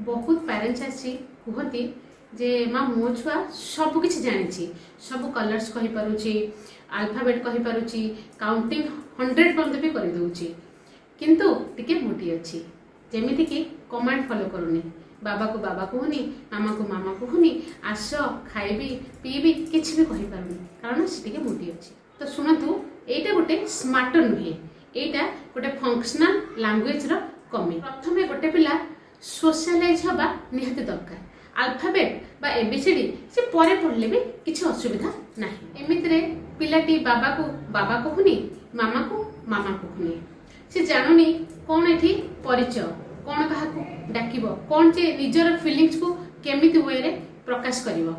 बहुत पेरेंट्स आसी कहती जे माँ मो छुआ सब किसी जानी सब कलर्स कही पारुची अल्फाबेट कही पारुची काउंटिंग 100 पर्यंत भी कर दूची किंतु टिके मोटी अच्छी जेमिति कि कमांड फॉलो करूनी बाबा को बाबा कहूनी मामा को मामा कहूनी आस खाइबी पीबी किसी भी कही पारुनी कारण से टिके मोटी अच्छी। तो शुणु एटा गोटे स्मार्टर नुहे एटा गोटे फंक्शनल लैंग्वेज रो कमी। प्रथमे गोटे पिला सोशलाइज हवा निहाती दरकार अल्फाबेट बा एबीसीडी से परे पढ़ले भी किसी असुविधा नहीं। एमितिरे पिलाटी बाबा को बाबा कहूनी मामा को मामा कहूनी से जानूनी कौन एठी परिचय कौन क्या डाक कौन जे निजर फिलिंग्स को केमिति वे रे प्रकाश करिवो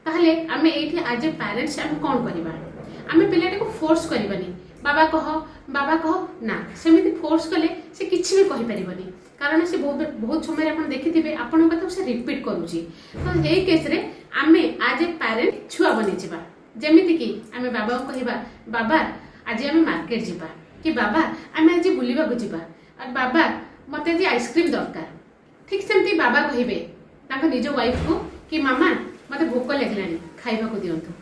ताहले आमे एठी आज ए पेरेंट्स आमे कौन करिबा आमे पिलाटी को फोर्स करिबानी बाबा कह ना सेमिति फोर्स कले से किछि भी कहि परिबनी कारण से बहुत समय आपण देखिथिबे आपण कथा से रिपीट करूची। तो ए केस रे आमे आज ए पेरेंट छुआ बनि जिबा जेमिति कि आमे बाबा को कहिबा बाबा आज आमे मार्केट जिबा कि बाबा आमे आज बुलिबा को जिबा और बाबा मते आज आइसक्रीम दरकार ठीक सेमती बाबा कहिबे ताको निज वाइफ को कि मामा मते भोक लागलानी खाइबा को दियंतु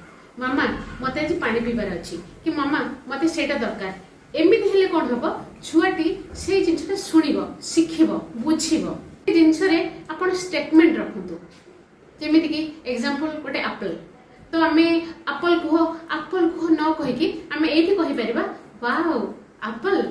मामा मते आज पानी पीबार अछि कि मामा मते सेटा दरकार एमिति हेले कोन हबो छुआटी से जिनसटा सुनिबो शिखिबो बुझिबो ए जिनस रे आपण स्टेटमेंट रखंतु जेमिति कि एग्जांपल गोटे एप्पल तो आमे एप्पल को न कहि कि आमे एठी कहि परिबा wow apple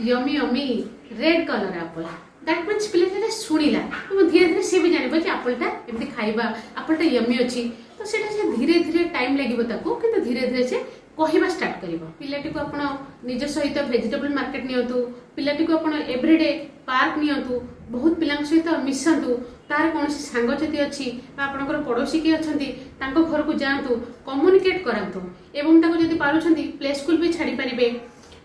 yummy yummy red colour apple that means पिले शुणिला तो धीरे धीरे सी भी जानबो कि एप्पलटा एमती खाइबा एप्पलटा यमी अछि तो सेटा से धीरे धीरे टाइम लागिबो ताको किंतु धीरे धीरे से कहवा स्टार्ट करिवो। पिलाटी को आपण निज सहित वेजिटेबल मार्केट नियंतु पिलाटी को आपण एवरीडे पार्क नियंतु बहुत पिलांक सहित मिसंतु तार कौन सांगचती अच्छी आपणकर पड़ोशी किए अच्छी घर को जातु कम्युनिकेट करतु एवं जदि पारुछंती प्ले स्कूल भी छाड़ी पारे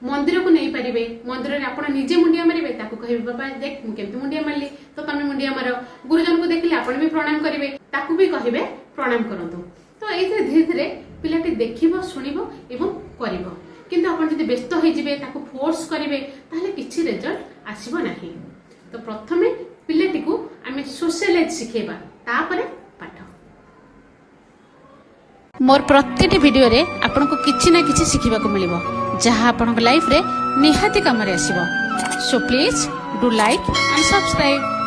मंदिर को नहीं पारे मंदिर में आप निजे मुंडिया मारे ताको कहे बाबा देख मुझे मुंडिया मारली तो तुम मुंडिया मार गुरुजन को देखिले आप भी प्रणाम करेंगे ताकू भी कहे प्रणाम करतु। तो ये धीरे धीरे पिलाटी देखिबो सुनिबो एवं करिवो किंतु आपण जदि व्यस्त होई जिवे ताको फोर्स करिवे ताहले किछि रिजल्ट आसीबो नाही। तो प्रथमे पिलाटी को आमे सोशलाइज सिखेबा तापरे पाठ। मोर प्रत्येक वीडियो रे आपन को किछि ना किछि सिखिबा को मिलिबो जहां आपन लाइफ रे निहाती काम रे आसीबो। So please do like and subscribe.